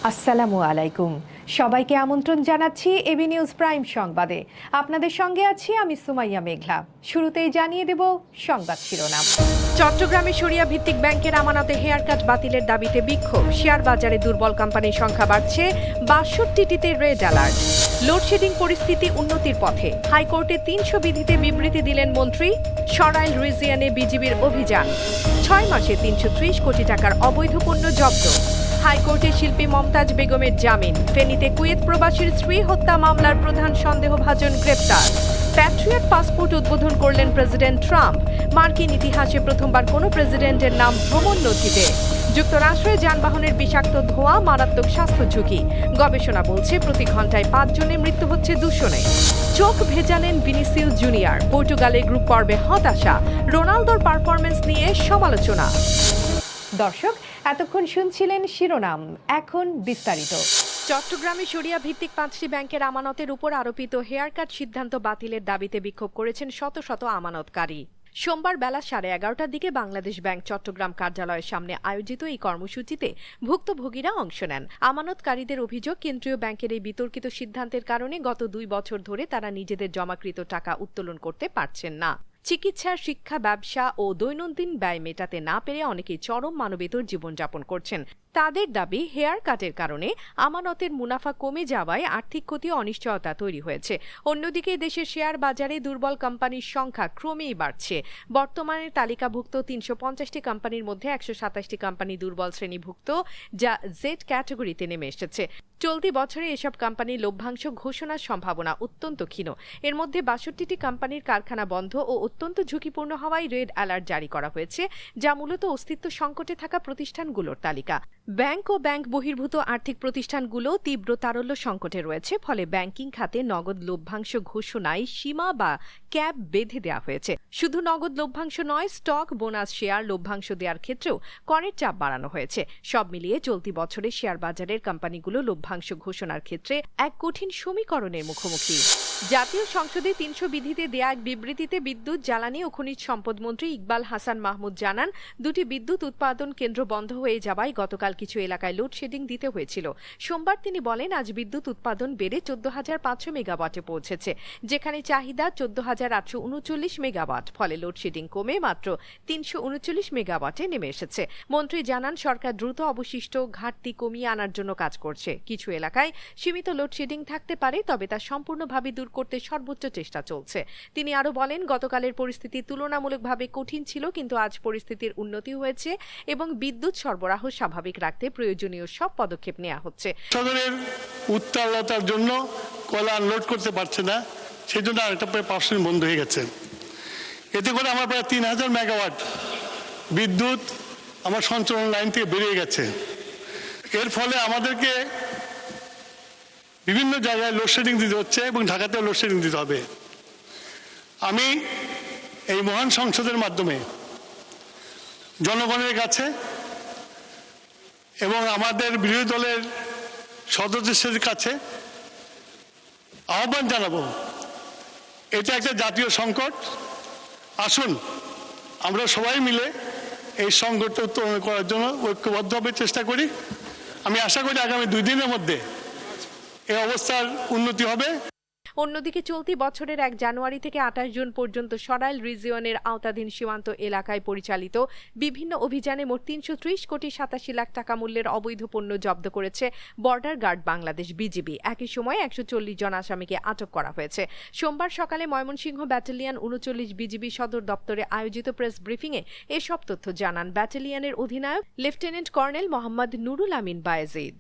আসসালামু আলাইকুম। সবাইকে আমন্ত্রণ জানাচ্ছি এবি নিউজ প্রাইম সংবাদে। আপনাদের সঙ্গে আছি আমি সুমাইয়া মেঘলা। শুরুতেই জানিয়ে দেব সংবাদ শিরোনাম। চট্টগ্রামে শরিয়া ভিত্তিক ব্যাংকের আমানতে হেয়ার কাট বাতিলের দাবিতে বিক্ষোভ। শেয়ার বাজারে দুর্বল কোম্পানির সংখ্যা বাড়ছে, ৬২টিতে রেড অ্যালার্ট। লোডশেডিং পরিস্থিতি উন্নতির পথে, হাইকোর্টে ৩০০ বিধিতে বিবৃতি দিলেন মন্ত্রী। সরাইল রিজিয়নে বিজিবির অভিযান, ৬ মাসে ৩৩০ কোটি টাকার অবৈধ পণ্য জব্দ। হাইকোর্টে শিল্পী মমতাজ বেগমের জামিন। ফেনীতে কুয়েত প্রবাসীর স্ত্রী হত্যা মামলার প্রধান সন্দেহভাজন গ্রেপ্তার। প্যাট্রিয়ট পাসপোর্ট উদ্বোধন করলেন প্রেসিডেন্ট ট্রাম্প। মার্কিন ইতিহাসে প্রথমবার কোনো প্রেসিডেন্টের নাম ভ্রমণ নথিতে। যুক্তরাষ্ট্রে যানবাহনের বিষাক্ত ধোঁয়া মারাত্মক স্বাস্থ্য ঝুঁকি। গবেষণা বলছে প্রতি ঘন্টায় ৫ জনের মৃত্যু হচ্ছে দূষণে। চোখ ভেজালেন ভিনিসিয়াস জুনিয়র। পর্তুগালের গ্রুপ পর্বে হতাশা। রোনালদোর পারফরমেন্স নিয়ে সমালোচনা। দর্শক, এতক্ষণ শুনছিলেন শিরোনাম, এখন বিস্তারিত। চট্টগ্রামে শরিয়া ভিত্তিক ৫টি ব্যাংকের আমানতের উপর আরোপিত হেয়ার কাট সিদ্ধান্ত বাতিলের দাবিতে বিক্ষোভ করেছেন শত শত আমানতকারী। সোমবার বেলা 11:30টার দিকে বাংলাদেশ ব্যাংক চট্টগ্রাম কার্যালয়ের সামনে আয়োজিত এই কর্মসূচিতে ভুক্তভোগীরা অংশ নেন। আমানতকারীদের অভিযোগ, কেন্দ্রীয় ব্যাংকের এই বিতর্কিত সিদ্ধান্তের কারণে গত 2 বছর ধরে তারা নিজেদের জমাকৃত টাকা উত্তোলন করতে পারছেন না। চিকিৎসা, শিক্ষা, ব্যবসা ও দৈনন্দিন ব্যয় মেটাতে না পেরে অনেকেই চরম মানবেতর জীবনযাপন করছেন। তাদের দাবি, হেয়ার কাটের কারণে আমানতের মুনাফা কমে যাওয়ায় আর্থিক ক্ষতি ও অনিশ্চয়তা তৈরি হয়েছে। অন্যদিকে দেশের শেয়ার বাজারে দুর্বল কোম্পানির সংখ্যা ক্রমেই বাড়ছে। বর্তমানে তালিকাভুক্ত ৩৫০টি কোম্পানির মধ্যে ১২৭টি কোম্পানি দুর্বল শ্রেণীভুক্ত, যা জেড ক্যাটাগরিতে নেমে এসেছে। চলতি বছরে এসব কোম্পানির লভ্যাংশ ঘোষণার সম্ভাবনা অত্যন্ত ক্ষীণ। এর মধ্যে ৬২টি কোম্পানির কারখানা বন্ধ ও অত্যন্ত ঝুঁকিপূর্ণ হওয়ায় রেড অ্যালার্ট জারি করা হয়েছে, যা মূলত অস্তিত্ব সংকটে থাকা প্রতিষ্ঠানগুলোর তালিকা। ব্যাংক ও ব্যাংক বহির্ভূত আর্থিক প্রতিষ্ঠানগুলো তীব্র তারল্য সংকটে রয়েছে। ফলে ব্যাংকিং খাতে নগদ লভ্যাংশ ঘোষণায় সীমা বা ক্যাপ বেঁধে দেওয়া হয়েছে। শুধু নগদ লভ্যাংশ নয়, স্টক, বোনাস, শেয়ার লভ্যাংশ দেওয়ার ক্ষেত্রেও করের চাপ বাড়ানো হয়েছে। সব মিলিয়ে চলতি বছরে শেয়ার বাজারের কোম্পানিগুলো লভ্যাংশ ঘোষণার ক্ষেত্রে এক কঠিন সমীকরণের মুখোমুখি। জাতীয় সংসদে ৩০০ বিধিতে দেয়া এক বিবৃতিতে বিদ্যুৎ, জ্বালানি ও খনিজ সম্পদ মন্ত্রী ইকবাল হাসান মাহমুদ জানান, 2টি বিদ্যুৎ উৎপাদন কেন্দ্র বন্ধ হয়ে যাওয়ায় গতকাল কিছু এলাকায় লোডশেডিং দিতে হয়েছিল। সোমবার তিনি বলেন, আজ বিদ্যুৎ উৎপাদন বেড়ে ১৪,৫০০ মেগাওয়াটে পৌঁছেছে, যেখানে চাহিদা ১৪,৮৩৯ মেগাওয়াট। ফলে লোডশেডিং কমে মাত্র ৩৩৯ মেগাওয়াটে নেমে এসেছে। মন্ত্রী জানান, সরকার দ্রুত অবশিষ্ট ঘাটতি কমিয়ে আনার জন্য কাজ করছে। কিছু এলাকায় সীমিত লোডশেডিং থাকতে পারে, তবে তা সম্পূর্ণভাবে দূর করতে সর্বোচ্চ চেষ্টা চলছে। তিনি আরও বলেন, গতকালের পরিস্থিতি তুলনামূলকভাবে কঠিন ছিল, কিন্তু আজ পরিস্থিতির উন্নতি হয়েছে এবং বিদ্যুৎ সরবরাহ স্বাভাবিক রাখতে প্রয়োজনীয় সব পদক্ষেপ নেওয়া হচ্ছে। সদরের উত্তালতার জন্য কয়লা আনলোড করতে পারছে না, সেই জন্য আরেকটা প্রায় 5 বন্ধ হয়ে গেছে। এতে করে আমার প্রায় ৩,০০০ মেগাওয়াট বিদ্যুৎ আমার সঞ্চালন লাইন থেকে বেরিয়ে গেছে। এর ফলে আমাদেরকে বিভিন্ন জায়গায় লোডশেডিং দিতে হচ্ছে এবং ঢাকাতেও লোডশেডিং দিতে হবে। আমি এই মহান সংসদের মাধ্যমে জনগণের কাছে এবং আমাদের বিরোধী দলের সদস্যদের কাছে আহ্বান জানাবো, এটা একটা জাতীয় সংকট। আসুন আমরা সবাই মিলে এই সংকটটা উত্তোলন করার জন্য ঐক্যবদ্ধভাবে চেষ্টা করি। আমি আশা করি আগামী 2 দিনের মধ্যে এই অবস্থার উন্নতি হবে। অন্যদিকে চলতি বছরের 1 জানুয়ারি থেকে 28 জুন পর্যন্ত সরাইল রিজিয়নের আওতাধীন সীমান্ত এলাকায় পরিচালিত বিভিন্ন অভিযানে মোট ৩৩০ কোটি ৮৭ লাখ টাকা মূল্যের অবৈধ পণ্য জব্দ করেছে বর্ডার গার্ড বাংলাদেশ বিজিবি। একই সময় ১৪০ জন আসামিকে আটক করা হয়েছে। সোমবার সকালে ময়মনসিংহ ব্যাটালিয়ন ৩৯ বিজিবি সদর দপ্তরে আয়োজিত প্রেস ব্রিফিংয়ে এসব তথ্য জানান ব্যাটালিয়নের অধিনায়ক লেফটেন্যান্ট কর্নেল মোহাম্মদ নুরুল আমিন বায়েজিদ।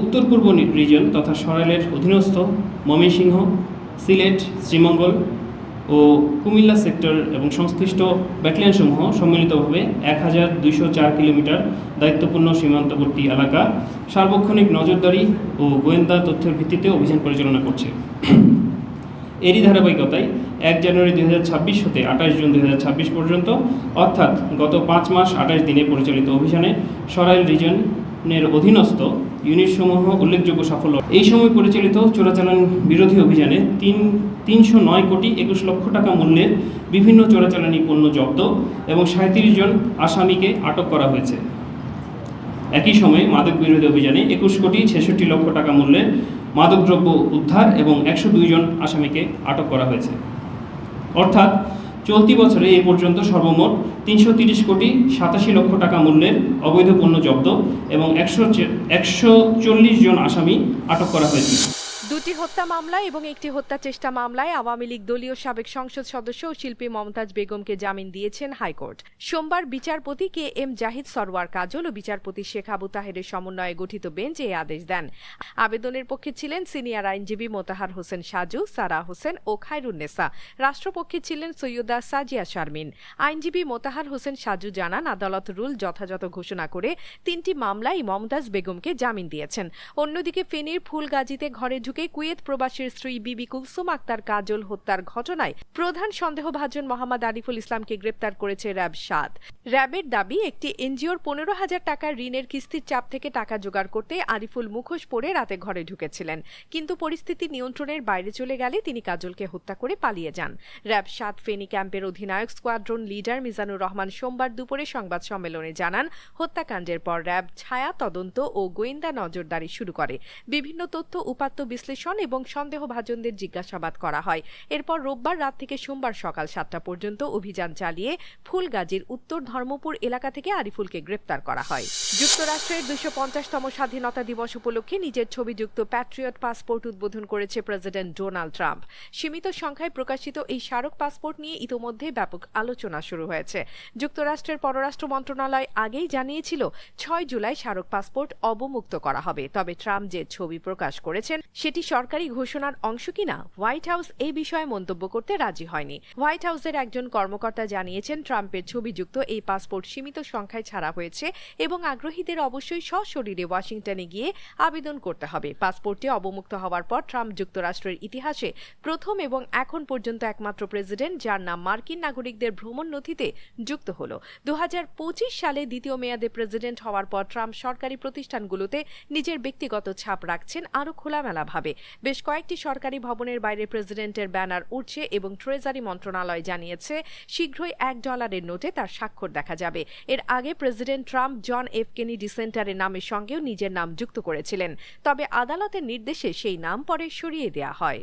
উত্তর পূর্ব রিজন তথা সরাইলের অধীনস্থ ময়মনসিংহ, সিলেট, শ্রীমঙ্গল ও কুমিল্লা সেক্টর এবং সংশ্লিষ্ট ব্যাটালিয়নসমূহ সম্মিলিতভাবে ১,২০৪ কিলোমিটার দায়িত্বপূর্ণ সীমান্তবর্তী এলাকা সার্বক্ষণিক নজরদারি ও গোয়েন্দা তথ্যের ভিত্তিতে অভিযান পরিচালনা করছে। এরই ধারাবাহিকতায় 1 জানুয়ারি 2026 হতে 28 জুন 2026 পর্যন্ত, অর্থাৎ গত 5 মাস 28 দিনে পরিচালিত অভিযানে সরাইল রিজনের অধীনস্থ ইউনিটসমূহ উল্লেখযোগ্য সাফল্য। এই সময় পরিচালিত চোরাচালান বিরোধী অভিযানে ৩০৯ কোটি ২১ লক্ষ টাকা মূল্যের বিভিন্ন চোরাচালানি পণ্য জব্দ এবং ৩৭ জন আসামিকে আটক করা হয়েছে। একই সময়ে মাদক বিরোধী অভিযানে 21,66,00,000 টাকা মূল্যের মাদকদ্রব্য উদ্ধার এবং 102 জন আসামিকে আটক করা হয়েছে। অর্থাৎ চলতি বছরে এ পর্যন্ত সর্বমোট 330,87,00,000 টাকা মূল্যের অবৈধ পণ্য জব্দ এবং 140 জন আসামি আটক করা হয়েছে। দুটি হত্যা মামলা এবং একটি হত্যা চেষ্টা মামলায় আওয়ামী লীগ দলীয় সাবেক সংসদ সদস্য ও শিল্পী মমতাজ বেগমকে জামিন দিয়েছেন হাইকোর্ট। সোমবার বিচারপতি কে এম জাহিদ সরওয়ার কাজল ও বিচারপতি শেখ আবু তাহেরের সমন্বয়ে গঠিত বেঞ্চ এই আদেশ দেন। আবেদনের পক্ষে ছিলেন সিনিয়র আইনজীবী মোতাহার হোসেন সাজু, সারা হোসেন ও খায়রুন্নেসা। রাষ্ট্রপক্ষে ছিলেন সৈয়দা সাজিয়া শারমিন। আইনজীবী মোতাহার হোসেন সাজু জানান, আদালত রুল যথাযথ ঘোষণা করে 3টি মামলায় মমতাজ বেগমকে জামিন দিয়েছেন। অন্যদিকে ফেনীর ফুলগাজীতে ঘরে ঢুকে কুয়েত প্রবাসীর স্ত্রী বিবি কুলসুম আক্তার কাজল হত্যার ঘটনায় প্রধান সন্দেহভাজন মোহাম্মদ আরিফুল ইসলামকে গ্রেপ্তার করেছে র্যাব 7। র্যাবের দাবি, একটি এনজিওর 15,000 টাকার ঋণের কিস্তির চাপ থেকে টাকা জোগাড় করতে আরিফুল মুখোশ পরে রাতে ঘরে ঢুকেছিলেন, কিন্তু পরিস্থিতি নিয়ন্ত্রণের বাইরে চলে গেলে তিনি কাজলকে হত্যা করে পালিয়ে যান। র্যাব 7 ফেনী ক্যাম্পের অধিনায়ক স্কোয়াড্রন লিডার মিজানুর রহমান সোমবার দুপুরে সংবাদ সম্মেলনে জানান, হত্যাকাণ্ডের পর র্যাব ছায়া তদন্ত ও গোয়েন্দা নজরদারি শুরু করে। বিভিন্ন তথ্য উপাত্ত বিশ্লেষণ এবং সন্দেহভাজনদের জিজ্ঞাসাবাদ করা হয়। এরপর রোববার রাত থেকে সোমবার সকাল 7টা পর্যন্ত অভিযান চালিয়ে ফুলগাজীর উত্তর ধর্মপুর এলাকা থেকে আরিফুলকে গ্রেপ্তার করা হয়। যুক্তরাষ্ট্রের 250তম স্বাধীনতা দিবস উপলক্ষে নিজের ছবিযুক্ত প্যাট্রিয়ট পাসপোর্ট উদ্বোধন করেছে প্রেসিডেন্ট ডোনাল্ড ট্রাম্প। সীমিত সংখ্যায় প্রকাশিত এই স্মারক পাসপোর্ট নিয়ে ইতোমধ্যে ব্যাপক আলোচনা শুরু হয়েছে। যুক্তরাষ্ট্রের পররাষ্ট্র মন্ত্রণালয় আগেই জানিয়েছিল 6 জুলাই স্মারক পাসপোর্ট অবমুক্ত করা হবে। তবে ট্রাম্প যে ছবি প্রকাশ করেছেন সেটি সরকারি ঘোষণার অংশ কিনা হোয়াইট হাউস এই বিষয়ে মন্তব্য করতে রাজি হয়নি। হোয়াইট হাউসের একজন কর্মকর্তা জানিয়েছেন, ট্রাম্পের ছবিযুক্ত এই পাসপোর্ট সীমিত সংখ্যায় ছাড়া হয়েছে এবং আগ্রহীদের অবশ্যই সশরীরে ওয়াশিংটনে গিয়ে আবেদন করতে হবে। পাসপোর্টটি অবমুক্ত হওয়ার পর ট্রাম্প যুক্তরাষ্ট্রের ইতিহাসে প্রথম এবং এখন পর্যন্ত একমাত্র প্রেসিডেন্ট যার নাম মার্কিন নাগরিকদের ভ্রমণ নথিতে যুক্ত হল। 2025 সালে দ্বিতীয় মেয়াদে প্রেসিডেন্ট হওয়ার পর ট্রাম্প সরকারি প্রতিষ্ঠানগুলোতে নিজের ব্যক্তিগত ছাপ রাখছেন আরও খোলামেলাভাবে। বেশ কয়েকটি সরকারি ভবনের বাইরে প্রেসিডেন্টের ব্যানার উঠছে এবং ট্রেজারি মন্ত্রণালয় জানিয়েছে শীঘ্রই $1 নোটে তার স্বাক্ষর দেখা যাবে। এর আগে president Trump John F Kennedy সেন্টারের নামের সঙ্গেও নিজের নাম যুক্ত করেছিলেন, তবে আদালতের নির্দেশে সেই নাম পরে সরিয়ে দেওয়া হয়।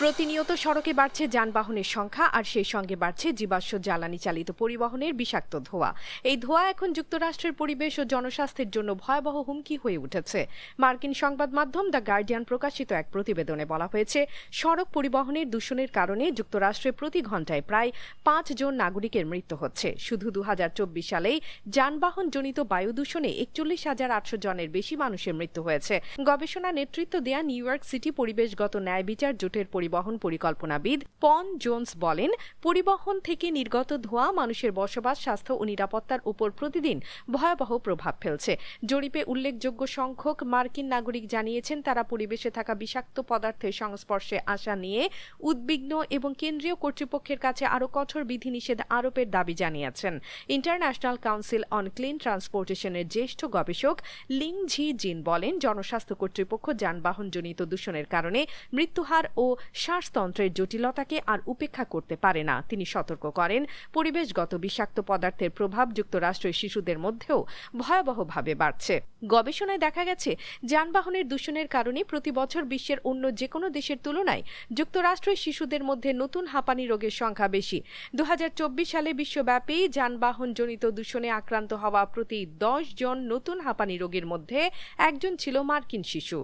প্রতিনিয়ত সড়কে বাড়ছে যানবাহনের সংখ্যা, আর সেই সঙ্গে বাড়ছে জীবাশ্ম জ্বালানি চালিত পরিবহনের বিষাক্ত ধোঁয়া। এই ধোঁয়া এখন যুক্তরাষ্ট্রের পরিবেশ ও জনস্বাস্থ্যের জন্য ভয়াবহ হুমকি হয়ে উঠেছে। মার্কিন সংবাদ মাধ্যম দ্য গার্ডিয়ান প্রকাশিত এক প্রতিবেদনে বলা হয়েছে, সড়ক পরিবহনের দূষণের কারণে যুক্তরাষ্ট্রে প্রতি ঘন্টায় প্রায় 5 জন নাগরিকের মৃত্যু হচ্ছে। শুধু 2024 সালেই যানবাহনজনিত বায়ু দূষণে 41,800 জনের বেশি মানুষের মৃত্যু হয়েছে। গবেষণা নেতৃত্ব দেয়া নিউ ইয়র্ক সিটি পরিবেশগত ন্যায় বিচার জোটের পরিবহন পরিকল্পনাবিদ পন জোন্স বলেন, পরিবহন থেকে নির্গত ধোঁয়া মানুষের বসবাস, স্বাস্থ্য ও নিরাপত্তার উপর প্রতিদিন ভয়াবহ প্রভাব ফেলছে। জরিপে উল্লেখযোগ্য সংখ্যক মার্কিন নাগরিক জানিয়েছেন তারা পরিবেশে থাকা বিষাক্ত পদার্থের সংস্পর্শে আসা নিয়ে উদ্বিগ্ন এবং কেন্দ্রীয় কর্তৃপক্ষের কাছে আরও কঠোর বিধিনিষেধ আরোপের দাবি জানিয়েছেন। ইন্টারন্যাশনাল কাউন্সিল অন ক্লিন ট্রান্সপোর্টেশনের জ্যেষ্ঠ গবেষক লিং ঝি জিন বলেন, জনস্বাস্থ্য কর্তৃপক্ষ যানবাহনজনিত দূষণের কারণে মৃত্যুহার ও শ্বাসতন্ত্রের জটিলতাকে আর উপেক্ষা করতে পারে না। তিনি সতর্ক করেন, পরিবেশগত বিষাক্ত পদার্থের প্রভাব যুক্তরাষ্ট্রের শিশুদের মধ্যেও ভয়াবহভাবে বাড়ছে। গবেষণায় দেখা গেছে, যানবাহনের দূষণের কারণে প্রতি বছর বিশ্বের অন্য যে কোনো দেশের তুলনায় যুক্তরাষ্ট্রের শিশুদের মধ্যে নতুন হাঁপানি রোগের সংখ্যা বেশি। 2024 সালে বিশ্বব্যাপী যানবাহনজনিত দূষণে আক্রান্ত হওয়া প্রতি 10 জন নতুন হাঁপানি রোগীর মধ্যে একজন ছিল মার্কিন শিশু।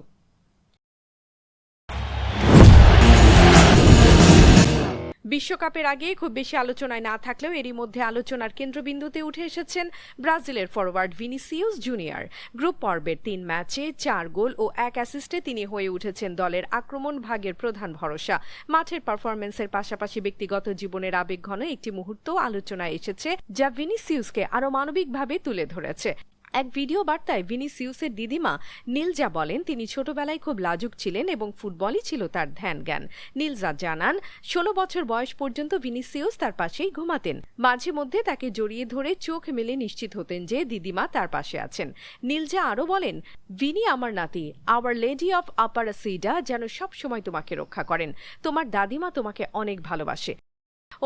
বিশ্বকাপের আগে খুব বেশি আলোচনায় না থাকলেও এরই মধ্যে আলোচনার কেন্দ্রবিন্দুতে উঠে এসেছেন ব্রাজিলের ফরওয়ার্ড ভিনিসিয়াস জুনিয়র। গ্রুপ পর্বের 3 ম্যাচে 4 গোল ও 1 অ্যাসিস্টে তিনি হয়ে উঠেছেন দলের আক্রমণ ভাগের প্রধান ভরসা। মাঠের পারফরম্যান্সের পাশাপাশি ব্যক্তিগত জীবনের আবেগঘন একটি মুহূর্ত আলোচনায় এসেছে, যা ভিনিসিয়াসকে আরও মানবিকভাবে তুলে ধরেছে। এক ভিডিও বার্তায় ভিনিসিয়াসের দিদিমা নীলজা বলেন, তিনি ছোটবেলায় খুব লাজুক ছিলেন এবং ফুটবলই ছিল তার ধ্যান জ্ঞান। নীলজা জানান, 16 বছর বয়স পর্যন্ত ভিনিসিয়াস তার পাশেই ঘুমাতেন। মাঝে মধ্যে তাকে জড়িয়ে ধরে চোখ মেলে নিশ্চিত হতেন যে দিদিমা তার পাশে আছেন। নীলজা আরও বলেন, ভিনি আমার নাতি, আওয়ার লেডি অফ আপারাসিডা যেন সব সময় তোমাকে রক্ষা করেন। তোমার দাদিমা তোমাকে অনেক ভালোবাসে।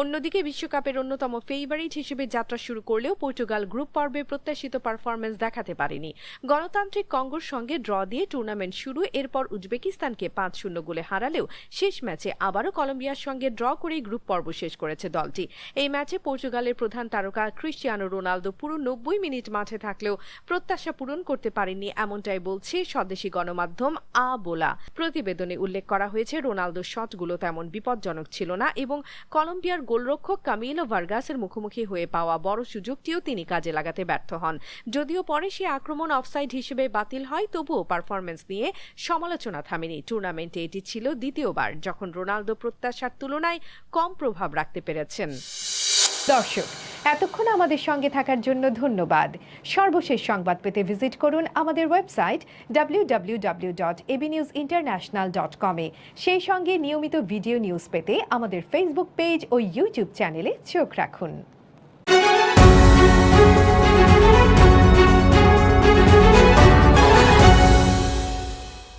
অন্যদিকে বিশ্বকাপের অন্যতম ফেভারিট হিসেবে যাত্রা শুরু করলেও পর্তুগাল গ্রুপ পর্বে প্রত্যাশিত পারফরম্যান্স দেখাতে পারেনি। গণতান্ত্রিক কঙ্গোর সঙ্গে ড্র দিয়ে টুর্নামেন্ট শুরু, এরপর উজবেকিস্তানকে ৫-০ গোলে হারালেও শেষ ম্যাচে আবারও কলম্বিয়ার সঙ্গে ড্র করেই গ্রুপ পর্ব শেষ করেছে দলটি। এই ম্যাচে পর্তুগালের প্রধান তারকা ক্রিস্টিয়ানো রোনালদো পুরো ৯০ মিনিট মাঠে থাকলেও প্রত্যাশা পূরণ করতে পারেননি, এমনটাই বলছে স্বদেশি গণমাধ্যম আবোলা। প্রতিবেদনে উল্লেখ করা হয়েছে রোনালদোর শটগুলো তেমন বিপজ্জনক ছিল না এবং কলম্বিয়ার গোলরক্ষক কামিলো ভার্গাসের মুখোমুখি হয়ে পাওয়া বড় সুযোগটিও তিনি কাজে লাগাতে ব্যর্থ হন। যদিও পরে সে আক্রমণ অফসাইড হিসেবে বাতিল হয়, তবুও পারফরম্যান্স নিয়ে সমালোচনা থামেনি। টুর্নামেন্টে এটি ছিল দ্বিতীয়বার যখন রোনালদো প্রত্যাশার তুলনায় কম প্রভাব রাখতে পেরেছেন। দর্শক, এতক্ষণ আমাদের সঙ্গে থাকার জন্য ধন্যবাদ। সর্বশেষ সংবাদ পেতে ভিজিট করুন আমাদের ওয়েবসাইট www.abnewsinternational.com এ। সেই সঙ্গে নিয়মিত ভিডিও নিউজ পেতে আমাদের ফেসবুক পেজ ও ইউটিউব চ্যানেলে চোখ রাখুন।